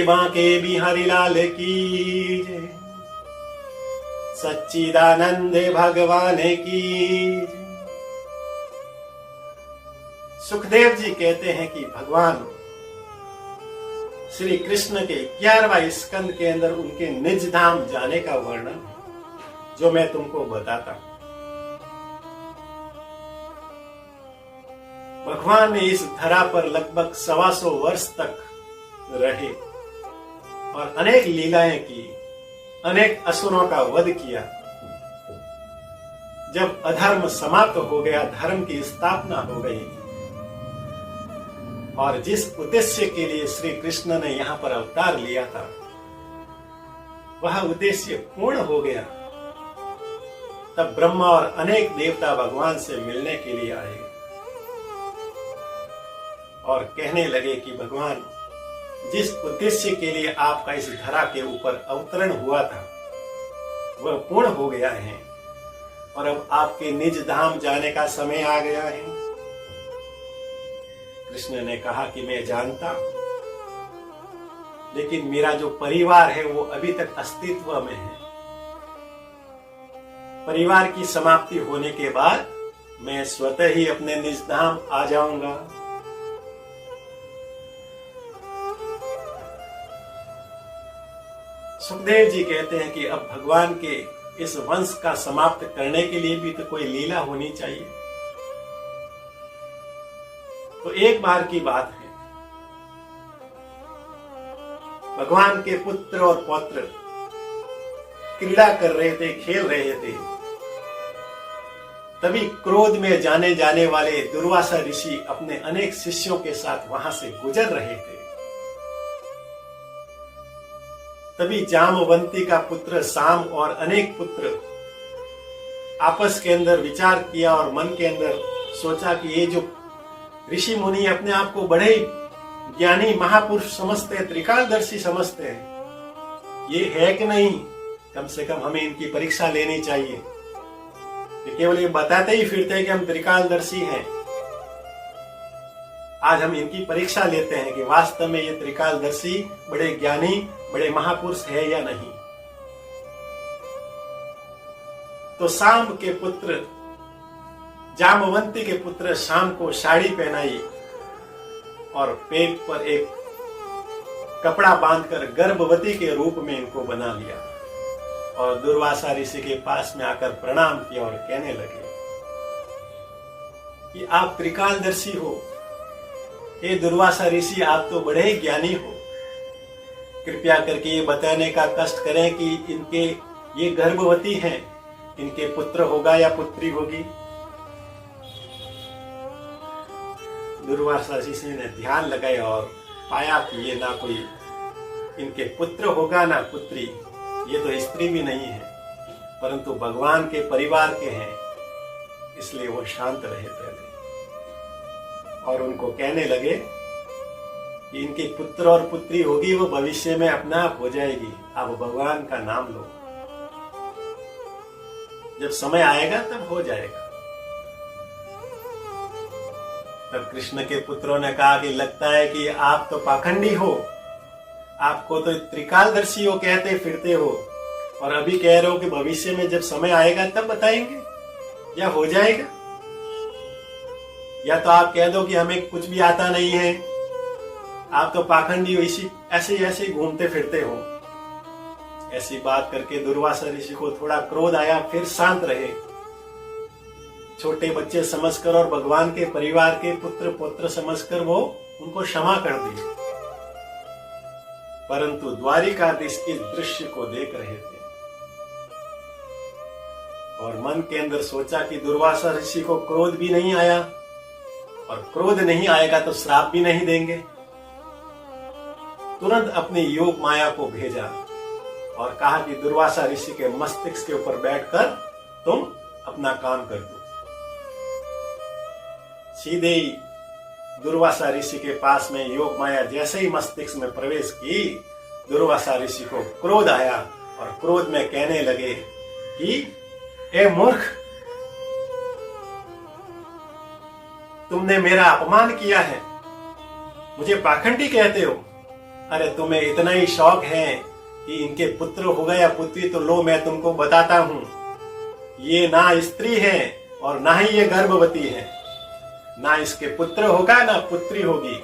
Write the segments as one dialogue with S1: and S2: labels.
S1: बांके बिहारी लाल की जय, सच्चिदानंद भगवान की जय। सुखदेव जी कहते हैं कि भगवान श्री कृष्ण के 11वां स्कंद के अंदर उनके निज धाम जाने का वर्णन जो मैं तुमको बताता हूं। भगवान ने इस धरा पर लगभग 125 वर्ष तक रहे और अनेक लीलाएं की, अनेक असुरों का वध किया। जब अधर्म समाप्त हो गया, धर्म की स्थापना हो गई और जिस उद्देश्य के लिए श्री कृष्ण ने यहां पर अवतार लिया था वह उद्देश्य पूर्ण हो गया, तब ब्रह्मा और अनेक देवता भगवान से मिलने के लिए आए और कहने लगे कि भगवान, जिस उद्देश्य के लिए आपका इस धरा के ऊपर अवतरण हुआ था वह पूर्ण हो गया है और अब आपके निज धाम जाने का समय आ गया है। कृष्ण ने कहा कि मैं जानता हूं, लेकिन मेरा जो परिवार है वो अभी तक अस्तित्व में है। परिवार की समाप्ति होने के बाद मैं स्वतः ही अपने निज धाम आ जाऊंगा। सुखदेव जी कहते हैं कि अब भगवान के इस वंश का समाप्त करने के लिए भी तो कोई लीला होनी चाहिए। तो एक बार की बात है, भगवान के पुत्र और पौत्र क्रीड़ा कर रहे थे, खेल रहे थे। तभी क्रोध में जाने वाले दुर्वासा ऋषि अपने अनेक शिष्यों के साथ वहां से गुजर रहे थे। तभी जामवंती का पुत्र साम और अनेक पुत्र आपस के अंदर विचार किया और मन के अंदर सोचा कि ये जो ऋषि मुनि अपने आप को बड़े ज्ञानी महापुरुष समझते हैं, त्रिकालदर्शी समझते हैं, ये है कि नहीं, कम से कम हमें इनकी परीक्षा लेनी चाहिए। ये केवल ये बताते ही फिरते हैं कि हम त्रिकालदर्शी हैं। आज हम इनकी परीक्षा लेते हैं कि वास्तव में ये त्रिकालदर्शी बड़े ज्ञानी, बड़े महापुरुष है या नहीं। तो साम के पुत्र, जामवंती के पुत्र शाम को साड़ी पहनाई और पेट पर एक कपड़ा बांधकर गर्भवती के रूप में इनको बना लिया और दुर्वासा ऋषि के पास में आकर प्रणाम किया और कहने लगे कि आप त्रिकालदर्शी हो, हे दुर्वासा ऋषि, आप तो बड़े ज्ञानी हो, कृपया करके ये बताने का कष्ट करें कि इनके ये गर्भवती हैं, इनके पुत्र होगा या पुत्री होगी। दुर्वासा ऋषि ने ध्यान लगाया और पाया कि ये ना कोई इनके पुत्र होगा ना पुत्री, ये तो स्त्री भी नहीं है, परंतु भगवान के परिवार के हैं, इसलिए वो शांत रहे पहले और उनको कहने लगे कि इनके पुत्र और पुत्री होगी, वो भविष्य में अपना आप हो जाएगी, आप भगवान का नाम लो, जब समय आएगा तब हो जाएगा। तब कृष्ण के पुत्रों ने कहा कि लगता है कि आप तो पाखंडी हो, आपको तो त्रिकालदर्शी हो कहते फिरते हो और अभी कह रहे हो कि भविष्य में जब समय आएगा तब बताएंगे या हो जाएगा, या तो आप कह दो कि हमें कुछ भी आता नहीं है, आप तो पाखंडी हो, इसी ऐसे घूमते फिरते हो। ऐसी बात करके दुर्वासा ऋषि को थोड़ा क्रोध आया, फिर शांत रहे, छोटे बच्चे समझकर और भगवान के परिवार के पुत्र पौत्र समझकर वो उनको क्षमा कर दी। परंतु द्वारिकाधीश इस दृश्य को देख रहे थे और मन के अंदर सोचा कि दुर्वासा ऋषि को क्रोध भी नहीं आया और क्रोध नहीं आएगा तो श्राप भी नहीं देंगे। तुरंत अपनी योग माया को भेजा और कहा कि दुर्वासा ऋषि के मस्तिष्क के ऊपर बैठकर तुम अपना काम कर दो। सीधे ही दुर्वासा ऋषि के पास में योग माया जैसे ही मस्तिष्क में प्रवेश की, दुर्वासा ऋषि को क्रोध आया और क्रोध में कहने लगे कि ए मूर्ख, तुमने मेरा अपमान किया है, मुझे पाखंडी कहते हो, अरे तुम्हें इतना ही शौक है कि इनके पुत्र हो गए या पुत्री, तो लो मैं तुमको बताता हूं, ये ना स्त्री है और ना ही ये गर्भवती है, ना इसके पुत्र होगा ना पुत्री होगी।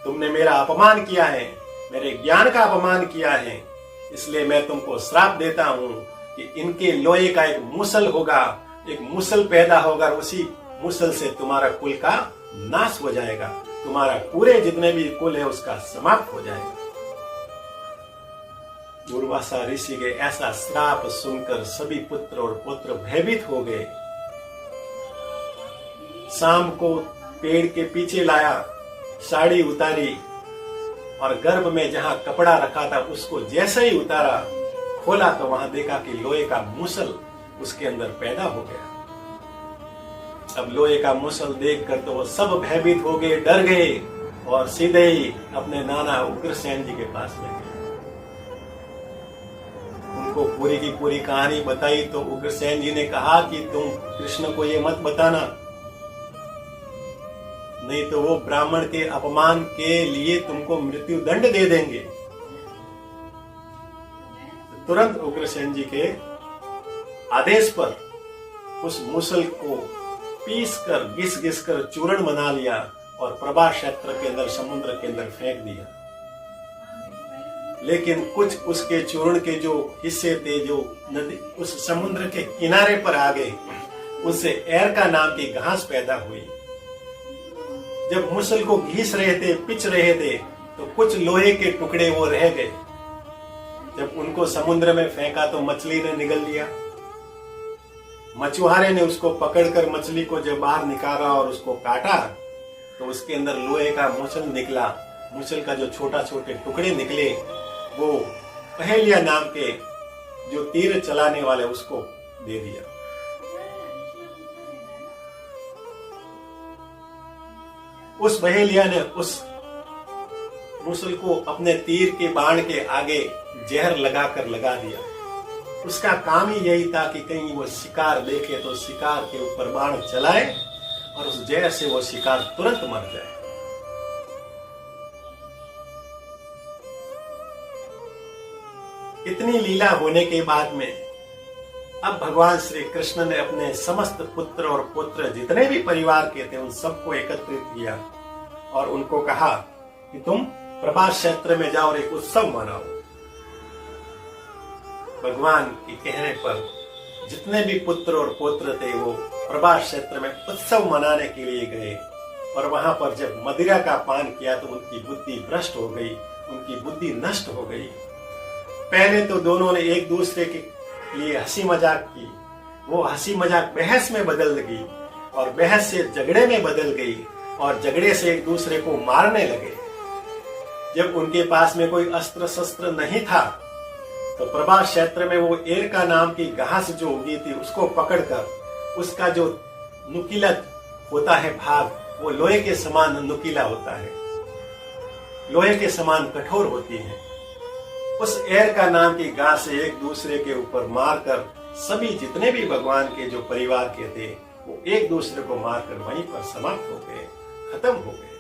S1: तुमने मेरा अपमान किया है, मेरे ज्ञान का अपमान किया है, इसलिए मैं तुमको श्राप देता हूं कि इनके लोहे का एक मुसल होगा, एक मुसल पैदा होगा, उसी मुसल से तुम्हारा कुल का नाश हो जाएगा, तुम्हारा पूरे जितने भी कुल है उसका समाप्त हो जाएगा। दुर्वासा ऋषि के ऐसा श्राप सुनकर सभी पुत्र और पुत्र भयभीत हो गए। शाम को पेड़ के पीछे लाया, साड़ी उतारी और गर्भ में जहां कपड़ा रखा था उसको जैसे ही उतारा, खोला तो वहां देखा कि लोहे का मूसल उसके अंदर पैदा हो गया। अब लोहे का मूसल देखकर तो वो सब भयभीत हो गए, डर गए और सीधे ही अपने नाना उग्रसेन जी के पास में गए। उनको पूरी की पूरी कहानी बताई तो उग्रसेन जी ने कहा कि तुम कृष्ण को ये मत बताना, नहीं तो वो ब्राह्मण के अपमान के लिए तुमको मृत्यु दंड दे देंगे। तुरंत उग्रसेन जी के आदेश पर उस मूसल को पीस कर घिस घिस कर चूर्ण बना लिया और प्रभा क्षेत्र के अंदर, समुद्र के अंदर फेंक दिया। लेकिन कुछ उसके चूर्ण के जो हिस्से थे, जो नदी उस समुद्र के किनारे पर आ गए, उससे एरका नाम की घास पैदा हुई। जब मुसल को घिस रहे थे, पिच रहे थे, तो कुछ लोहे के टुकड़े वो रह गए। जब उनको समुद्र में फेंका तो मछली ने निगल लिया। मछुआरे ने उसको पकड़कर मछली को जब बाहर निकाला और उसको काटा तो उसके अंदर लोहे का मुसल निकला। मुसल का जो छोटा छोटे टुकड़े निकले वो पहेलिया नाम के जो तीर चलाने वाले उसको दे दिया। उस पहेलिया ने उस मुसल को अपने तीर के बाण के आगे जहर लगाकर लगा दिया। उसका काम ही यही था कि कहीं वो शिकार देखे तो शिकार के ऊपर बाण चलाए और उस जहर से वो शिकार तुरंत मर जाए। इतनी लीला होने के बाद में अब भगवान श्री कृष्ण ने अपने समस्त पुत्र और पुत्र जितने भी परिवार के थे उन सबको एकत्रित किया और उनको कहा कि तुम प्रभा क्षेत्र में जाओ और एक उत्सव मनाओ। भगवान के कहने पर जितने भी पुत्र और पौत्र थे वो प्रभा क्षेत्र में उत्सव मनाने के लिए गए और वहां पर जब मदिरा का पान किया तो उनकी बुद्धि भ्रष्ट हो गई, उनकी बुद्धि नष्ट हो गई। पहले तो दोनों ने एक दूसरे के लिए हंसी मजाक की, वो हंसी मजाक बहस में बदल गई और बहस से झगड़े में बदल गई और झगड़े से एक दूसरे को मारने लगे। जब उनके पास में कोई अस्त्र शस्त्र नहीं था तो प्रभा क्षेत्र में वो एरका नाम की घास जो उगी थी उसको पकड़कर उसका जो नुकीला होता है भाग, वो लोहे के समान नुकीला होता है, लोहे के समान कठोर होती है। उस एरका नाम की घास से एक दूसरे के ऊपर मारकर सभी जितने भी भगवान के जो परिवार के थे वो एक दूसरे को मारकर वहीं पर समाप्त हो गए, खत्म हो गए।